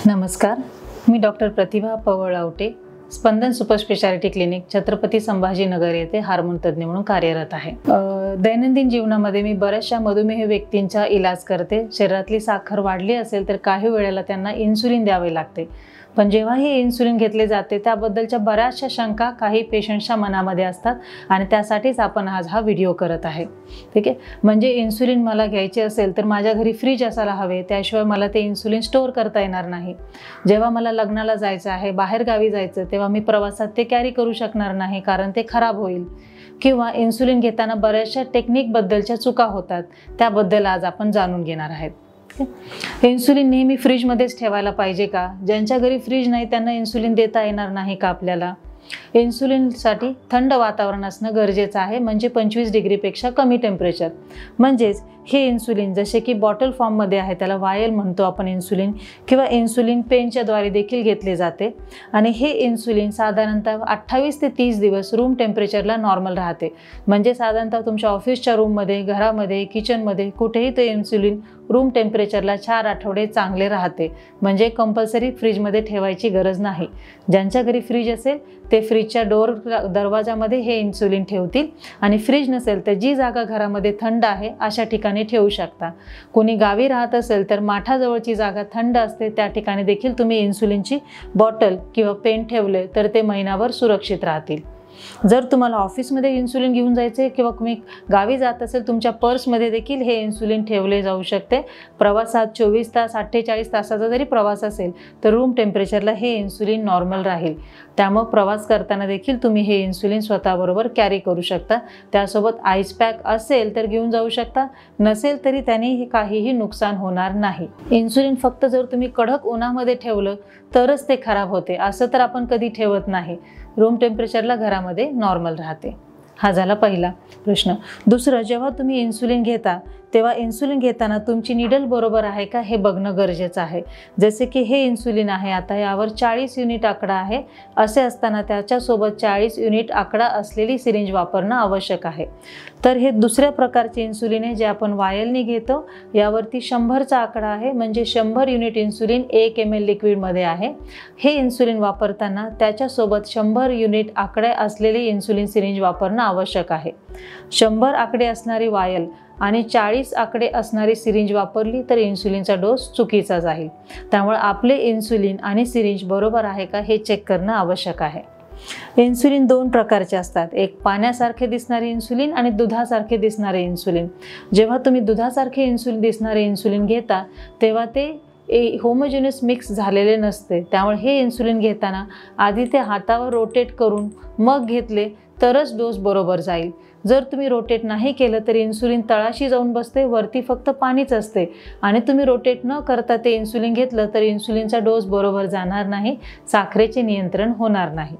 नमस्कार, मी doctor Pratibha Pawalawate, Spandan super speciality clinic, Chhatrapati Sambhajinagar येथे हार्मोन तज्ञ म्हणून कार्यरत आहे। दैनंदिन जीवनामध्ये मी बऱ्याचशा मधुमेह व्यक्तींचा इलाज करते। शरीरातली साखर वाढली असेल तर काही वेळेला त्यांना इन्सुलिन द्यावे लागते, पण जेव्हा हे इन्सुलिन घेतले जाते त्याबद्दलच्या बऱ्याचशा शंका काही पेशंट्सच्या मनामध्ये असतात आणि त्यासाठीच आपण आज हा व्हिडिओ करत आहे। ठीक आहे, म्हणजे इन्सुलिन मला घ्यायचे असेल तर माझ्या घरी फ्रीज असायला हवे, त्याशिवाय मला ते इन्सुलिन स्टोअर करता येणार नाही। जेव्हा मला लग्नाला जायचं आहे, बाहेर गावी जायचं, तेव्हा मी प्रवासात ते कॅरी करू शकणार नाही कारण ते खराब होईल। किंवा इन्सुलिन घेताना बऱ्याचशा टेक्निकबद्दलच्या चुका होतात, त्याबद्दल आज आपण जाणून घेणार आहोत। इन्सुलिन नेहमी फ्रीजमध्येच ठेवायला पाहिजे का? ज्यांच्या घरी फ्रीज नाही त्यांना इन्सुलिन देता येणार नाही का आपल्याला? इन्सुलिनसाठी थंड वातावरण असणं गरजेचं आहे, म्हणजे 25 डिग्रीपेक्षा कमी टेम्परेचर। म्हणजेच हे इन्सुलिन जसे की बॉटल फॉर्ममध्ये आहे, त्याला वायल म्हणतो आपण इन्सुलिन, किंवा इन्सुलिन पेनच्या द्वारे देखील घेतले जाते। आणि हे इन्सुलिन साधारणतः 28 ते 30 दिवस रूम टेम्परेचरला नॉर्मल राहते। म्हणजे साधारणतः तुमच्या ऑफिसच्या रूममध्ये, घरामध्ये, किचनमध्ये कुठेही ते इन्सुलिन रूम टेम्परेचरला 4 आठवडे चांगले राहते, म्हणजे कंपल्सरी फ्रीजमध्ये ठेवायची गरज नाही। ज्यांच्या घरी फ्रीज असेल ते फ्रीजच्या दरवाजामध्ये हे इन्सुलिन ठेवतील, आणि फ्रीज नसेल तर जी जागा घरामध्ये थंड आहे अशा ठिकाणी ठेवू शकता। कोणी गावी राहत असेल तर माठाजवळची जागा थंड असते, त्या ठिकाणी देखील तुम्ही इन्सुलिनची बॉटल किंवा पेन ठेवले तर ते महिनाभर सुरक्षित राहतील। जर तुम्हाला ऑफिसमध्ये इन्सुलिन घेऊन जायचे किंवा तुम्ही गावी जात असेल, तुमच्या पर्समध्ये देखील हे इन्सुलिन ठेवले जाऊ शकते। प्रवासात 24 तास 48 तासाचा जरी प्रवास असेल तर रूम टेम्परेचरला हे इन्सुलिन नॉर्मल राहील। त्यामुळे प्रवास करताना देखील तुम्ही हे इन्सुलिन स्वतःबरोबर कॅरी करू शकता। त्यासोबत आईस पॅक असेल तर घेऊन जाऊ शकता, नसेल तरी त्याने काहीही नुकसान होणार नाही। इन्सुलिन फक्त जर तुम्ही कडक उन्हामध्ये ठेवलं तरच ते खराब होते, असं तर आपण कधी ठेवत नाही। रूम टेम्परेचरला घरामध्ये नॉर्मल राहते। हा झाला पहिला प्रश्न। दुसरं, जेव्हा तुम्ही इन्सुलिन घेता तेव्हा इन्सुलिन घेताना तुमची निडल बरोबर आहे का हे बघणं गरजेचं आहे। जसे की हे इन्सुलिन आहे, आता यावर 40 युनिट आकडा आहे, असे असताना त्याच्यासोबत 40 युनिट आकडा असलेली सिरिंज वापरणं आवश्यक आहे। तर हे दुसऱ्या प्रकारचे इन्सुलिन आहे जे आपण वायलने घेतो, यावरती 100चा आकडा आहे, म्हणजे 100 युनिट इन्सुलिन 1 ml लिक्विडमध्ये आहे। हे इन्सुलिन वापरताना त्याच्यासोबत 100 युनिट आकडे असलेली इन्सुलिन सिरिंज वापरणं आवश्यक आहे। 100 आकडे असणारी वायल आणि 40 आकडे असणारी सिरिंज वापरली तर इन्सुलिनचा डोस चुकीचा जाईल। त्यामुळे आपले इन्सुलिन आणि सिरिंज बरोबर आहे का हे चेक करणं आवश्यक आहे। इन्सुलिन 2 प्रकारचे असतात, एक पाण्यासारखे दिसणारे इन्सुलिन आणि दुधासारखे दिसणारे इन्सुलिन। जेव्हा तुम्ही दुधासारखे दिसणारे इन्सुलिन घेता तेव्हा ते होमोजेनियस मिक्स झालेले नसते, त्यामुळे हे इन्सुलिन घेताना आधी ते हातावर रोटेट करून मग घेतले तरच डोस बरोबर जाईल। जर तुम्ही रोटेट नाही केलं तर इन्सुलिन तळाशी जाऊन बसते, वरती फक्त पाणीच असते, आणि तुम्ही रोटेट न करता ते इन्सुलिन घेतलं तर इन्सुलिनचा डोस बरोबर जाणार नाही, साखरेचे नियंत्रण होणार नाही।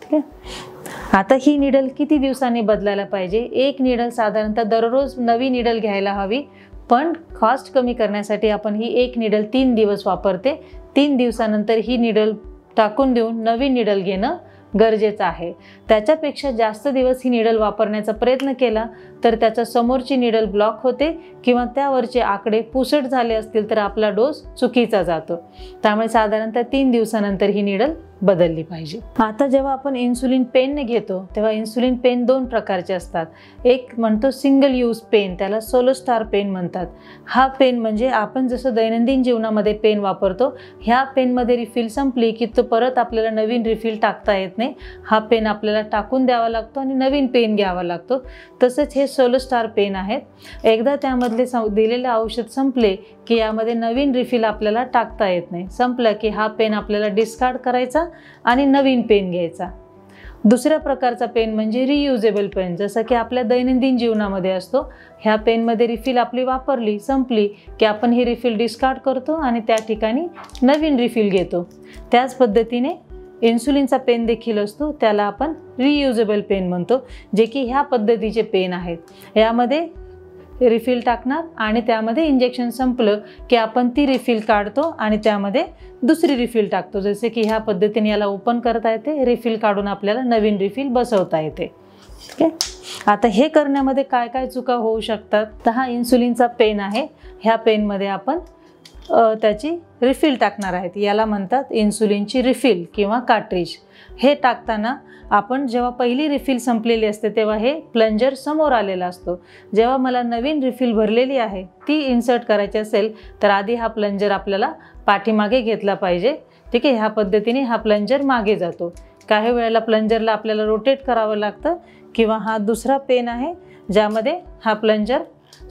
ठीक आहे, आता ही निडल किती दिवसांनी बदलायला पाहिजे? एक निडल साधारणतः दररोज नवी निडल घ्यायला हवी, पण कॉस्ट कमी करण्यासाठी आपण ही एक निडल 3 दिवस वापरते। 3 दिवसानंतर ही निडल टाकून देऊन नवी निडल घेणं गरजेचं आहे। त्याच्यापेक्षा जास्त दिवस ही निडल वापरण्याचा प्रयत्न केला तर त्याच्या समोरची निडल ब्लॉक होते किंवा त्यावरचे आकडे पुसट झाले असतील तर आपला डोस चुकीचा जातो। त्यामुळे साधारणतः 3 दिवसानंतर ही निडल बदलली पाहिजे। आता जेव्हा आपण इन्सुलिन पेनने घेतो तेव्हा इन्सुलिन पेन 2 प्रकारचे असतात। एक म्हणतो सिंगल यूज पेन, त्याला सोलोस्टार पेन म्हणतात। हा पेन म्हणजे आपण जसं दैनंदिन जीवनामध्ये पेन वापरतो, ह्या पेनमध्ये रिफिल संपली की तो परत आपल्याला नवीन रिफिल टाकता येत नाही, हा पेन आपल्याला टाकून द्यावा लागतो आणि नवीन पेन घ्यावा लागतो। तसंच हे सोलोस्टार पेन आहेत, एकदा त्यामधले दिलेले औषध संपले की यामध्ये नवीन रिफिल आपल्याला टाकता येत नाही। संपलं की हा पेन आपल्याला डिस्कार्ड करायचा आणि नवीन पेन घ्यायचा। दुसऱ्या प्रकारचा पेन म्हणजे रियुजेबल पेन, जसं की आपल्या दैनंदिन जीवनामध्ये असतो। ह्या पेनमध्ये रिफिल आपली वापरली संपली की आपण ही रिफिल डिस्कार्ड करतो आणि त्या ठिकाणी नवीन रिफिल घेतो। त्याच पद्धतीने इन्सुलिनचा पेन देखील असतो, त्याला आपण रियुजेबल पेन म्हणतो, जे की ह्या पद्धतीचे पेन आहेत। यामध्ये रिफिल टाकणार आणि त्यामध्ये इंजेक्शन संपलं की आपण ती रिफिल काढतो आणि त्यामध्ये दुसरी रिफिल टाकतो, जसे की ह्या पद्धतीने याला ओपन करता येते, रिफिल काढून आपल्याला नवीन रिफिल बसवता येते। ठीक आहे, आता हे करण्यामध्ये काय काय चुका होऊ शकतात? तर हा इन्सुलिनचा पेन आहे, ह्या पेनमध्ये आपण त्याची रिफिल टाकणार आहेत. याला म्हणतात इन्सुलिनची रिफिल किंवा कार्ट्रिज. हे टाकताना आपण जेव्हा पहिली रिफिल संपलेली असते तेव्हा हे प्लंजर समोर आलेला असतो. जेव्हा मला नवीन रिफिल भरलेली आहे ती इन्सर्ट करायची असेल तर आधी हा प्लंजर आपल्याला पाठीमागे घेतला पाहिजे. ठीक आहे, ह्या पद्धतीने हा प्लंजर मागे जातो. काही वेळेला प्लंजरला आपल्याला रोटेट करावं लागतं किंवा हा दुसरा पेन आहे ज्यामध्ये हा प्लंजर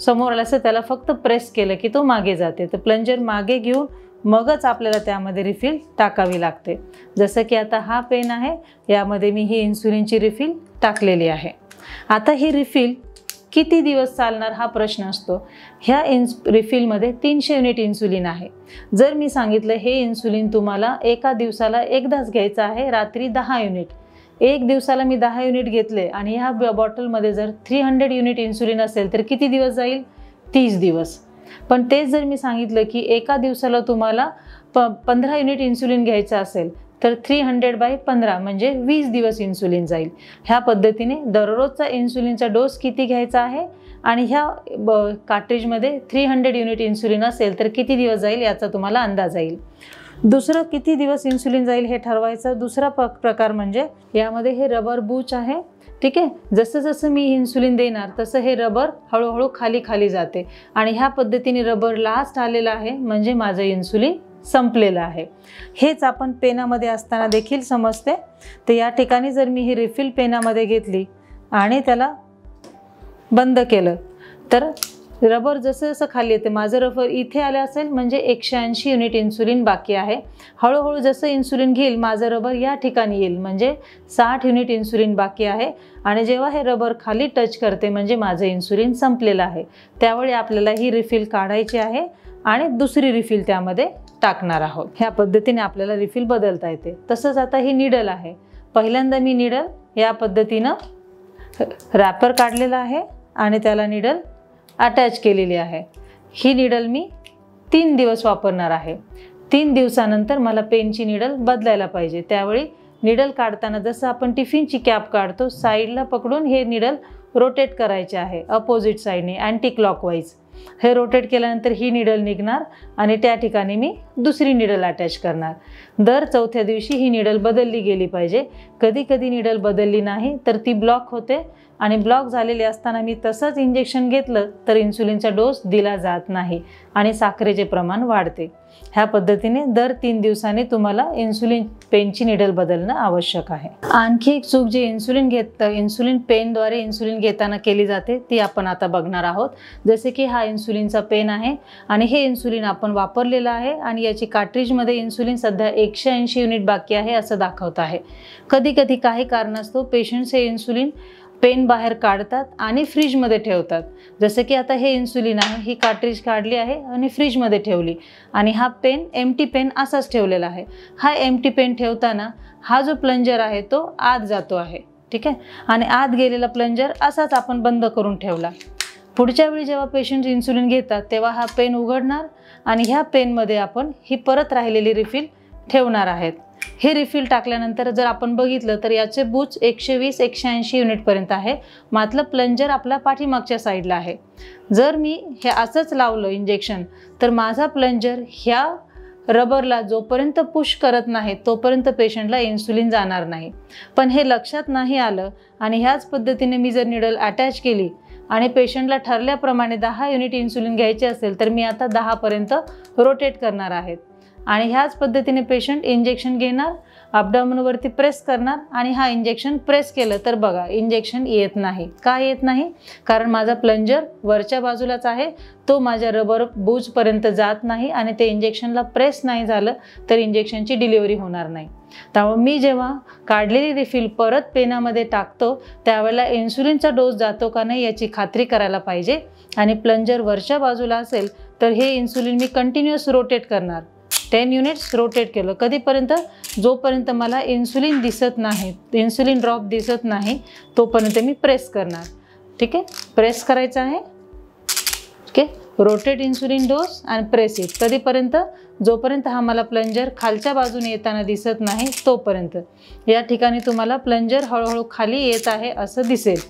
समोर आला असं त्याला फक्त प्रेस केलं की तो मागे जाते. तर प्लंजर मागे घेऊन मगच आपल्याला त्यामध्ये रिफिल टाकावी लागते. जसं की आता हा पेन आहे, यामध्ये मी ही इन्सुलिनची रिफिल टाकलेली आहे. आता ही रिफिल किती दिवस चालणार हा प्रश्न असतो. ह्या रिफिलमध्ये 300 युनिट इन्सुलिन आहे. जर मी सांगितलं हे इन्सुलिन तुम्हाला एका दिवसाला एकदाच घ्यायचं आहे, रात्री 10 युनिट, एक दिवसाला मी 10 युनिट घेतले आणि ह्या बॉटलमध्ये जर 300 युनिट इन्सुलिन असेल तर किती दिवस जाईल? 30 दिवस. पण तेच जर मी सांगितलं की एका दिवसाला तुम्हाला 15 युनिट इन्सुलिन घ्यायचं असेल तर 300/15 म्हणजे 20 दिवस इन्सुलिन जाईल. ह्या पद्धतीने दररोजचा इन्सुलिनचा डोस किती घ्यायचा आहे आणि ह्या कार्ट्रिजमध्ये 300 युनिट इन्सुलिन असेल तर किती दिवस जाईल याचा तुम्हाला अंदाज येईल. दुसरं किती दिवस इन्सुलिन जाईल हे ठरवायचं दुसरा प्रकार म्हणजे यामध्ये हे रबर बूच आहे. ठीक आहे, जसं जसं मी इन्सुलिन देणार तसं हे रबर हळूहळू खाली खाली जाते आणि ह्या पद्धतीने रबर लास्ट आलेला आहे म्हणजे माझं इन्सुलिन संपलेलं आहे. हेच आपण पेनामध्ये असताना देखील समजते. तर या ठिकाणी जर मी ही रिफिल पेनामध्ये घेतली आणि त्याला बंद केलं तर रबर जसं जसं खाली येते, माझं रबर इथे आलं असेल म्हणजे 180 युनिट इन्सुलिन बाकी आहे. हळूहळू जसं इन्सुलिन घेईल माझं रबर या ठिकाणी येईल म्हणजे 60 युनिट इन्सुलिन बाकी आहे. आणि जेव्हा हे रबर खाली टच करते म्हणजे माझं इन्सुलिन संपलेलं आहे. त्यावेळी आपल्याला ही रिफिल काढायची आहे आणि दुसरी रिफिल त्यामध्ये टाकणार आहोत. ह्या पद्धतीने आपल्याला रिफिल बदलता येते. तसंच आता ही निडल आहे. पहिल्यांदा मी निडल या पद्धतीनं रॅपर काढलेला आहे आणि त्याला निडल अटॅच केलेली आहे. ही निडल मी 3 दिवस वापरणार आहे. 3 दिवसानंतर मला पेनची निडल बदलायला पाहिजे. त्यावेळी निडल काढताना जसं आपण टिफिनची कॅप काढतो साईडला पकडून हे निडल रोटेट करायचे आहे अपोजिट साईडने अँटी क्लॉकवाईज. हे रोटेट केल्यानंतर ही निडल निघणार आणि त्या ठिकाणी मी दुसरी निडल अटॅच करणार. दर चौथ्या दिवशी ही निडल बदलली गेली पाहिजे. कधी कधी निडल बदलली नाही तर ती ब्लॉक होते आणि ब्लॉक झालेले असताना मी तसंच इंजेक्शन घेतलं तर इन्सुलिनचा डोस दिला जात नाही आणि साखरेचे प्रमाण वाढते. ह्या पद्धतीने दर 3 दिवसांनी तुम्हाला इन्सुलिन पेनची निडल बदलणं आवश्यक आहे. आणखी एक चूक जी इन्सुलिन पेनद्वारे इन्सुलिन घेताना केली जाते ती आपण आता बघणार आहोत. जसे की हा इन्सुलिनचा पेन आहे आणि हे इन्सुलिन आपण वापरलेलं आहे आणि याची कार्ट्रिजमध्ये इन्सुलिन सध्या 180 युनिट बाकी आहे असं दाखवत आहे. कधी कधी काही कारणास्तव पेशंट्स हे इन्सुलिन पेन बाहेर काढतात आणि फ्रीजमध्ये ठेवतात. जसं की आता हे इन्सुलिन आहे, ही कार्ट्रिज काढली आहे आणि फ्रीजमध्ये ठेवली आणि हा पेन एम्प्टी पेन असाच ठेवलेला आहे. हा एम्प्टी पेन ठेवताना हा जो प्लंजर आहे तो आत जातो आहे. ठीक आहे, आणि आत गेलेला प्लंजर असाच आपण बंद करून ठेवला. पुढच्या वेळी जेव्हा पेशंट इन्सुलिन घेतात तेव्हा हा पेन उघडणार आणि ह्या पेनमध्ये आपण ही परत राहिलेली रिफिल ठेवणार आहेत. हे रिफिल टाकल्यानंतर जर आपण बघितलं तर याचे बूच 120-180 युनिटपर्यंत आहे. मात्र प्लंजर आपल्या पाठीमागच्या साईडला आहे. जर मी हे असंच लावलं इंजेक्शन तर माझा प्लंजर ह्या रबरला जोपर्यंत पुश करत नाही तोपर्यंत पेशंटला इन्सुलिन जाणार नाही. पण हे लक्षात नाही आलं आणि ह्याच पद्धतीने मी जर निडल अटॅच केली आणि पेशंटला ठरल्याप्रमाणे 10 युनिट इन्सुलिन घ्यायचे असेल तर मी आता 10 पर्यंत रोटेट करणार आहेत आणि ह्याच पद्धतीने पेशंट इंजेक्शन घेणार, अपडाउनवरती प्रेस करणार आणि हा इंजेक्शन प्रेस केलं तर बघा इंजेक्शन येत नाही. का येत नाही? कारण माझा प्लंजर वरच्या बाजूलाच आहे, तो माझ्या रबर बूजपर्यंत जात नाही आणि ते इंजेक्शनला प्रेस नाही झालं तर इंजेक्शनची डिलिव्हरी होणार नाही. त्यामुळे मी जेव्हा काढलेली रिफिल परत पेनामध्ये टाकतो त्यावेळेला इन्सुलिनचा डोस जातो का नाही याची खात्री करायला पाहिजे. आणि प्लंजर वरच्या बाजूला असेल तर हे इन्सुलिन मी कंटिन्युअस रोटेट करणार. 10 युनिट्स रोटेट केलं कधीपर्यंत? जोपर्यंत मला इन्सुलिन दिसत नाही, इन्सुलिन ड्रॉप दिसत नाही तोपर्यंत मी प्रेस करणार. ठीक आहे, प्रेस करायचं आहे. ओके, रोटेट इन्सुलिन डोस आणि प्रेस इट. कधीपर्यंत? जोपर्यंत हा मला प्लंजर खालच्या बाजूने येताना दिसत नाही तोपर्यंत. या ठिकाणी तुम्हाला प्लंजर हळूहळू खाली येत आहे असं दिसेल.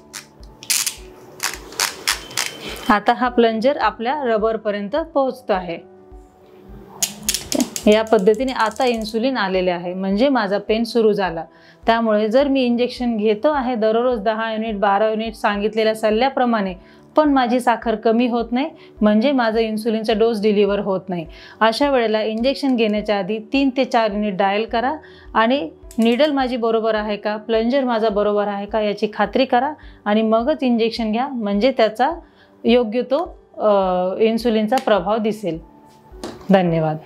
आता हा प्लंजर आपल्या रबरपर्यंत पोहोचतो आहे. या पद्धतीने आता इन्सुलिन आलेले आहे, म्हणजे माझा पेन सुरू झाला. त्यामुळे जर मी इंजेक्शन घेतो आहे दररोज 10 युनिट 12 युनिट सांगितलेल्या सल्ल्याप्रमाणे, पण माझी साखर कमी होत नाही, म्हणजे माझं इन्सुलिनचा डोस डिलिव्हर होत नाही. अशा वेळेला इंजेक्शन घेण्याच्या आधी 3 ते 4 युनिट डायल करा आणि निडल माझी बरोबर आहे का, प्लंजर माझा बरोबर आहे का याची खात्री करा आणि मगच इंजेक्शन घ्या, म्हणजे त्याचा योग्य तो इन्सुलिनचा प्रभाव दिसेल. धन्यवाद.